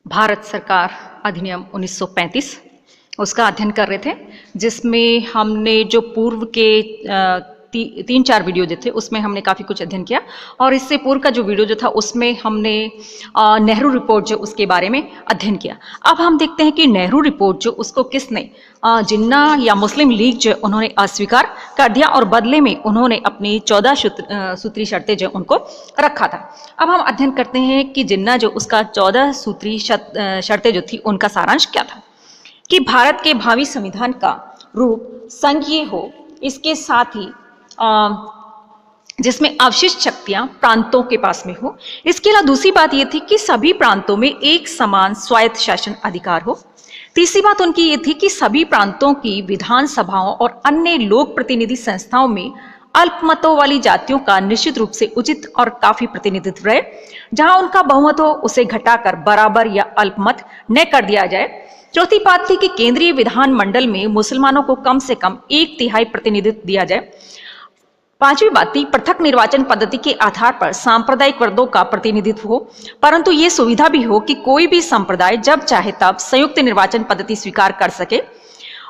भारत सरकार अधिनियम 1935 उसका अध्ययन कर रहे थे, जिसमें हमने जो पूर्व के 3-4 वीडियो जो थे उसमें हमने काफ़ी कुछ अध्ययन किया। और इससे पूर्व का जो वीडियो जो था उसमें हमने नेहरू रिपोर्ट जो उसके बारे में अध्ययन किया। अब हम देखते हैं कि नेहरू रिपोर्ट जो उसको किसने जिन्ना या मुस्लिम लीग जो उन्होंने अस्वीकार कर दिया और बदले में उन्होंने अपनी 14 सूत्री शर्तें जो उनको रखा था। अब हम अध्ययन करते हैं कि जिन्ना जो उसका 14 सूत्री शर्तें जो थी उनका सारांश क्या था कि भारत के भावी संविधान का रूप संघीय हो, इसके साथ ही जिसमें अवशिष्ट शक्तियां प्रांतों के पास में हो। इसके अलावा दूसरी बात यह थी कि सभी प्रांतों में एक समान स्वायत्त शासन अधिकार हो। तीसरी बात उनकी ये थी कि सभी प्रांतों की विधानसभाओं और अन्य लोक प्रतिनिधि संस्थाओं में अल्पमतों वाली जातियों का निश्चित रूप से उचित और काफी प्रतिनिधित्व रहे। जहां उनका बहुमत हो उसे घटाकर बराबर या अल्पमत न कर दिया जाए। चौथी बात थी कि केंद्रीय विधानमंडल में मुसलमानों को कम से कम 1/3 प्रतिनिधित्व दिया जाए। पांचवी बात थी पृथक निर्वाचन पद्धति के आधार पर सांप्रदायिक वर्गों का प्रतिनिधित्व हो, परंतु ये सुविधा भी हो कि कोई भी संप्रदाय जब चाहे तब संयुक्त निर्वाचन पद्धति स्वीकार कर सके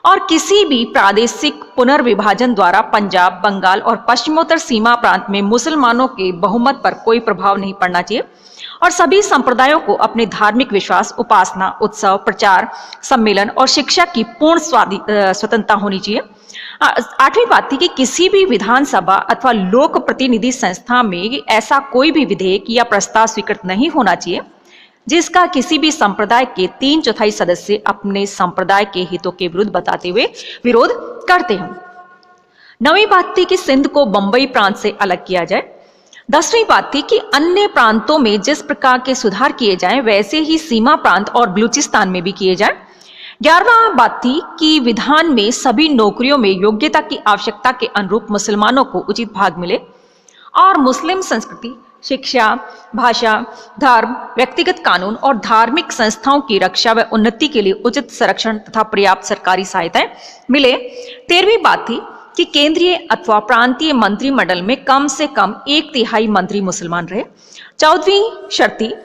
और किसी भी प्रादेशिक पुनर्विभाजन द्वारा पंजाब, बंगाल और पश्चिमोत्तर सीमा प्रांत में मुसलमानों के बहुमत पर कोई प्रभाव नहीं पड़ना चाहिए और सभी संप्रदायों को अपने धार्मिक विश्वास, उपासना, उत्सव, प्रचार, सम्मेलन और शिक्षा की पूर्ण स्वतंत्रता होनी चाहिए। आठवीं बात थी कि किसी भी विधानसभा अथवा लोक प्रतिनिधि संस्था में ऐसा कोई भी विधेयक या प्रस्ताव स्वीकृत नहीं होना चाहिए जिसका किसी भी संप्रदाय के 3/4 सदस्य अपने संप्रदाय के हितों के विरुद्ध बताते हुए विरोध करते हैं। 9वीं बात थी कि सिंध को बंबई प्रांत से अलग किया जाए। 10वीं बात थी कि अन्य प्रांतों में जिस प्रकार के सुधार किए जाएं वैसे ही सीमा प्रांत और बलूचिस्तान में भी किए जाएं। 11वां बात थी कि विधान में सभी नौकरियों में योग्यता की आवश्यकता के अनुरूप मुसलमानों को उचित भाग मिले और मुस्लिम संस्कृति, शिक्षा, भाषा, धर्म, व्यक्तिगत कानून और धार्मिक संस्थाओं की रक्षा व उन्नति के लिए उचित संरक्षण तथा पर्याप्त सरकारी सहायताएं मिले। 13वीं बात थी कि केंद्रीय अथवा प्रांतीय मंत्रिमंडल में कम से कम 1/3 मंत्री मुसलमान रहे। 14वीं शर्त थी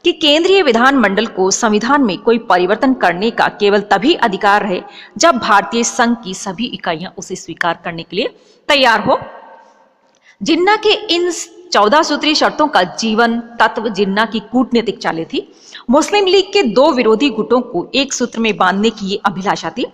कि केंद्रीय विधानमंडल को संविधान में कोई परिवर्तन करने का केवल तभी अधिकार रहे जब भारतीय संघ की सभी इकाइयां उसे स्वीकार करने के लिए तैयार हो। जिन्ना के इन 14 सूत्री शर्तों का जीवन तत्व जिन्ना की कूटनीतिक चालें थी। मुस्लिम लीग के 2 विरोधी गुटों को एक सूत्र में बांधने की ये अभिलाषा थी।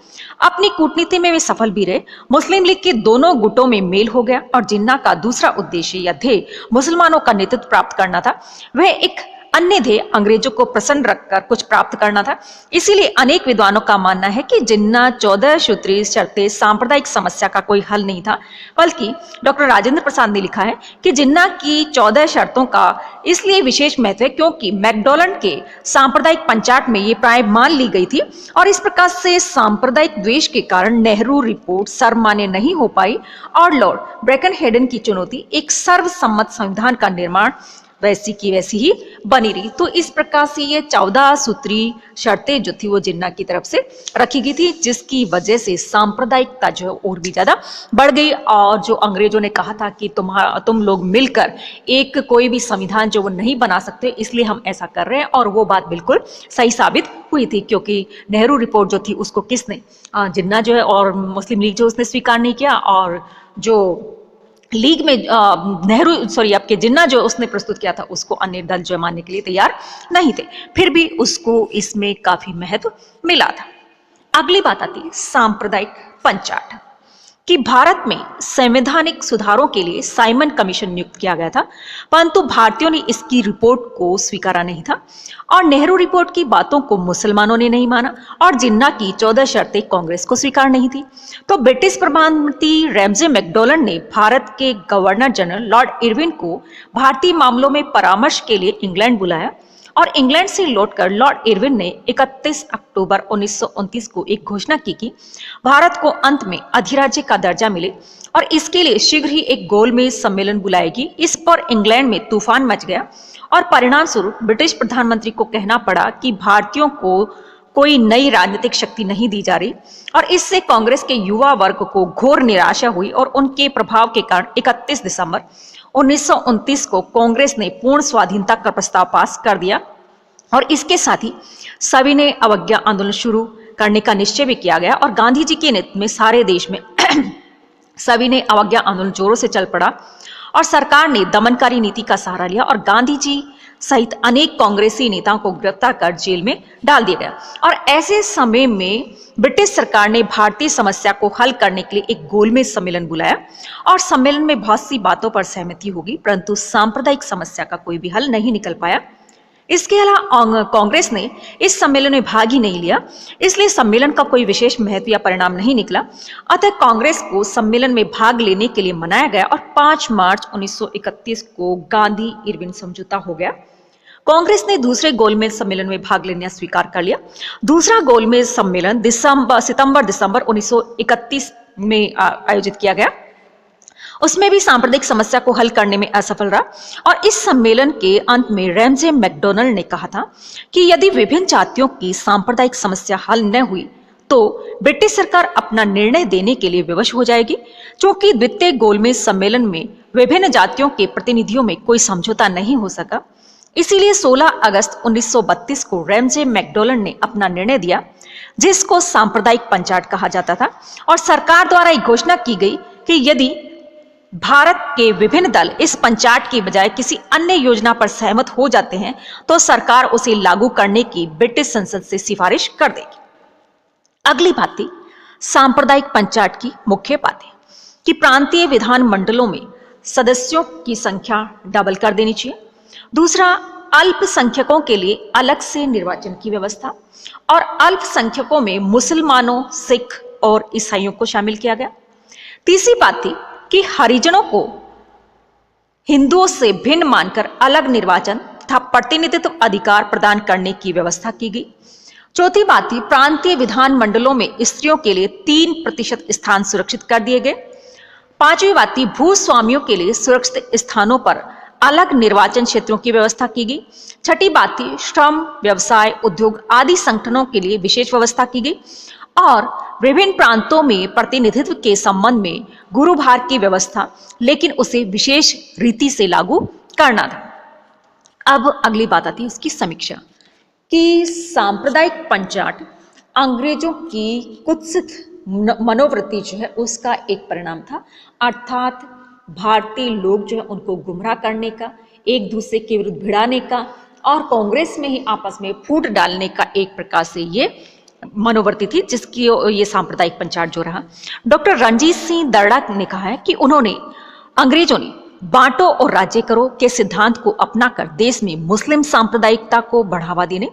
अपनी कूटनीति में वे सफल भी रहे। मुस्लिम लीग के दोनों गुटों में मेल हो गया और जिन्ना का दूसरा उद्देश्य या ध्येय मुसलमानों का नेतृत्व प्राप्त करना था। वह एक अन्य ध्येय अंग्रेजों को प्रसन्न रखकर कुछ प्राप्त करना था। इसीलिए अनेक विद्वानों का मानना है कि जिन्ना 14 सूत्री शर्तें सांप्रदायिक समस्या का कोई हल नहीं था, बल्कि डॉक्टर राजेंद्र प्रसाद ने लिखा है कि जिन्ना की 14 शर्तों का इसलिए विशेष महत्व है क्योंकि मैकडॉलैंड के सांप्रदायिक पंचाट में ये प्राय मान ली गई थी और इस प्रकार से सांप्रदायिक द्वेष के कारण नेहरू रिपोर्ट सर्वमान्य नहीं हो पाई और लॉर्ड ब्रैकनहेडन की चुनौती एक सर्वसम्मत संविधान का निर्माण वैसी की वैसी ही बनी रही। तो इस प्रकार से ये 14 सूत्री शर्तें जो थी वो जिन्ना की तरफ से रखी गई थी, जिसकी वजह से सांप्रदायिकता जो है और भी ज्यादा बढ़ गई और जो अंग्रेजों ने कहा था कि तुम लोग मिलकर एक कोई भी संविधान जो वो नहीं बना सकते, इसलिए हम ऐसा कर रहे हैं। और वो बात बिल्कुल सही साबित हुई थी क्योंकि नेहरू रिपोर्ट जो थी उसको किसने जिन्ना जो है और मुस्लिम लीग जो उसने स्वीकार नहीं किया और जो लीग में आपके जिन्ना जो उसने प्रस्तुत किया था उसको अन्य दल जो मानने के लिए तैयार नहीं थे। फिर भी उसको इसमें काफी महत्व मिला था। अगली बात आती है सांप्रदायिक पंचाट कि भारत में संवैधानिक सुधारों के लिए साइमन कमीशन नियुक्त किया गया था, परंतु भारतीयों ने इसकी रिपोर्ट को स्वीकारा नहीं था और नेहरू रिपोर्ट की बातों को मुसलमानों ने नहीं माना और जिन्ना की 14 शर्तें कांग्रेस को स्वीकार नहीं थी। तो ब्रिटिश प्रधानमंत्री रैमजे मैकडॉलैंड ने भारत के गवर्नर जनरल लॉर्ड इरविन को भारतीय मामलों में परामर्श के लिए इंग्लैंड बुलाया और इंग्लैंड से लौटकर लॉर्ड इरविन ने 31 अक्टूबर 1929 को एक घोषणा की कि भारत को अंत में अधिराज्य का दर्जा मिले और इसके लिए शीघ्र ही एक गोलमेज सम्मेलन बुलाएगी। इस पर इंग्लैंड में तूफान मच गया और परिणाम स्वरूप ब्रिटिश प्रधानमंत्री को कहना पड़ा कि भारतीयों को कोई नई राजनीतिक शक्ति नहीं दी जा रही और इससे कांग्रेस के युवा वर्ग को घोर निराशा हुई और उनके प्रभाव के कारण 31 दिसंबर 1929 को कांग्रेस ने पूर्ण स्वाधीनता का प्रस्ताव पास कर दिया और इसके साथ ही सविनय अवज्ञा आंदोलन शुरू करने का निश्चय भी किया गया और गांधी जी के नेतृत्व में सारे देश में सविनय अवज्ञा आंदोलन जोरों से चल पड़ा और सरकार ने दमनकारी नीति का सहारा लिया और गांधी जी सहित अनेक कांग्रेसी नेताओं को गिरफ्तार कर जेल में डाल दिया गया। और ऐसे समय में ब्रिटिश सरकार ने भारतीय समस्या को हल करने के लिए एक गोलमेज सम्मेलन बुलाया और सम्मेलन में बहुत सी बातों पर सहमति होगी, परंतु सांप्रदायिक समस्या का कोई भी हल नहीं निकल पाया। इसके अलावा कांग्रेस ने इस सम्मेलन में भाग ही नहीं लिया, इसलिए सम्मेलन का कोई विशेष महत्व या परिणाम नहीं निकला। अतः कांग्रेस को सम्मेलन में भाग लेने के लिए मनाया गया और 5 मार्च 1931 को गांधी इरविन समझौता हो गया। कांग्रेस ने दूसरे गोलमेज सम्मेलन में भाग लेना स्वीकार कर लिया। दूसरा गोलमेज सम्मेलन सितंबर 1931 में आयोजित किया गया। उसमें भी सांप्रदायिक समस्या को हल करने में असफल रहा और इस सम्मेलन के अंत में रैमजे मैकडोनल्ड ने कहा था कि यदि विभिन्न जातियों की सांप्रदायिक समस्या हल न हुई तो ब्रिटिश सरकार अपना निर्णय देने के लिए विवश हो जाएगी। क्योंकि द्वितीय गोलमेज सम्मेलन में विभिन्न जातियों के प्रतिनिधियों में कोई समझौता नहीं हो सका, इसीलिए 16 अगस्त 1932 को रैमजे मैकडोनल्ड ने अपना निर्णय दिया, जिसको सांप्रदायिक पंचायत कहा जाता था। और सरकार द्वारा एक घोषणा की गई कि यदि भारत के विभिन्न दल इस पंचायत की बजाय किसी अन्य योजना पर सहमत हो जाते हैं तो सरकार उसे लागू करने की ब्रिटिश संसद से सिफारिश कर देगी। अगली बात थी सांप्रदायिक पंचायत की मुख्य बातें कि प्रांतीय विधान मंडलों में सदस्यों की संख्या डबल कर देनी चाहिए। दूसरा, अल्पसंख्यकों के लिए अलग से निर्वाचन की व्यवस्था और अल्पसंख्यकों में मुसलमानों, सिख और ईसाइयों को शामिल किया गया। तीसरी बात थी कि हरिजनों को हिंदुओं से भिन्न मानकर अलग निर्वाचन तथा प्रतिनिधित्व अधिकार प्रदान करने की व्यवस्था की गई। चौथी बात थी प्रांतीय विधान मंडलों में स्त्रियों के लिए 3% स्थान सुरक्षित कर दिए गए। पांचवी बात थी भूस्वामियों के लिए सुरक्षित स्थानों पर अलग निर्वाचन क्षेत्रों की व्यवस्था की गई। छठी बात थी श्रम, व्यवसाय, उद्योग आदि संगठनों के लिए विशेष व्यवस्था की गई और विभिन्न प्रांतों में प्रतिनिधित्व के संबंध में गुरुभार की व्यवस्था, लेकिन उसे विशेष रीति से लागू करना था। अब अगली बात आती है उसकी समीक्षा कि सांप्रदायिक पंचायत अंग्रेजों की कुत्सित मनोवृत्ति जो है उसका एक परिणाम था, अर्थात भारतीय लोग जो है उनको गुमराह करने का, एक दूसरे के विरुद्ध भिड़ाने का और कांग्रेस में ही आपस में फूट डालने का एक प्रकार से ये मनोवृत्ति थी, जिसकी ये सांप्रदायिक पंचायत जो रहा। डॉक्टर रणजीत सिंह दर्डा ने कहा है कि अंग्रेजों ने बांटो और राज्य करो के सिद्धांत को अपनाकर देश में मुस्लिम सांप्रदायिकता को बढ़ावा देने,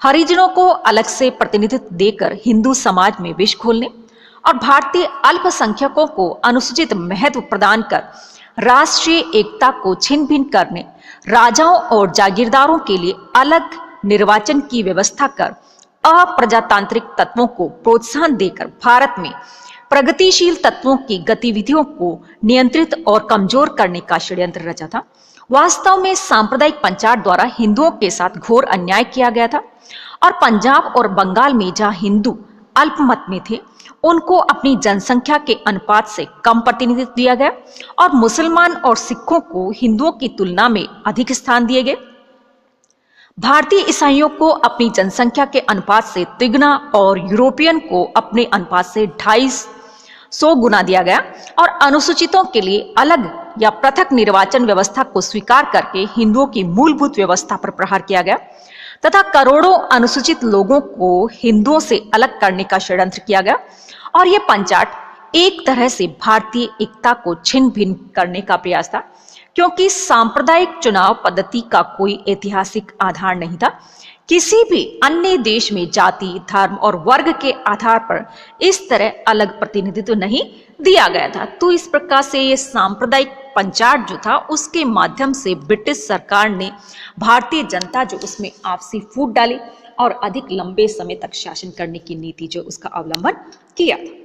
हरिजनों को अलग से प्रतिनिधित्व देकर हिंदू समाज में विष खोलने और भारतीय अल्पसंख्यकों को अनुसूचित महत्व प्रदान कर राष्ट्रीय एकता को छिन्न भिन्न करने, राजाओं और जागीरदारों के लिए अलग निर्वाचन की व्यवस्था कर अप्रजातांत्रिक तत्वों को प्रोत्साहन देकर भारत में प्रगतिशील तत्वों की गतिविधियों को नियंत्रित और कमजोर करने का षड्यंत्र रचा था। वास्तव में सांप्रदायिक पंचायत द्वारा हिंदुओं के साथ घोर अन्याय किया गया था और पंजाब और बंगाल में जहां हिंदू अल्पमत में थे उनको अपनी जनसंख्या के अनुपात से कम प्रतिनिधित्व दिया गया और मुसलमान और सिखों को हिंदुओं की तुलना में अधिक स्थान दिए गए। भारतीय ईसाइयों को अपनी जनसंख्या के अनुपात से तिगुना और यूरोपियन को अपने अनुपात से 250 गुना दिया गया और अनुसूचितों के लिए अलग या पृथक निर्वाचन व्यवस्था को स्वीकार करके हिंदुओं की मूलभूत व्यवस्था पर प्रहार किया गया तथा करोड़ों अनुसूचित लोगों को हिंदुओं से अलग करने का षड्यंत्र किया गया और यह पंचायत एक तरह से भारतीय एकता को छिन्न भिन्न करने का प्रयास था, क्योंकि सांप्रदायिक चुनाव पद्धति का कोई ऐतिहासिक आधार नहीं था। किसी भी अन्य देश में जाति, धर्म और वर्ग के आधार पर इस तरह अलग प्रतिनिधित्व नहीं दिया गया था। तो इस प्रकार से ये सांप्रदायिक पंचायत जो था उसके माध्यम से ब्रिटिश सरकार ने भारतीय जनता जो उसमें आपसी फूट डाली और अधिक लंबे समय तक शासन करने की नीति जो उसका अवलंबन किया था।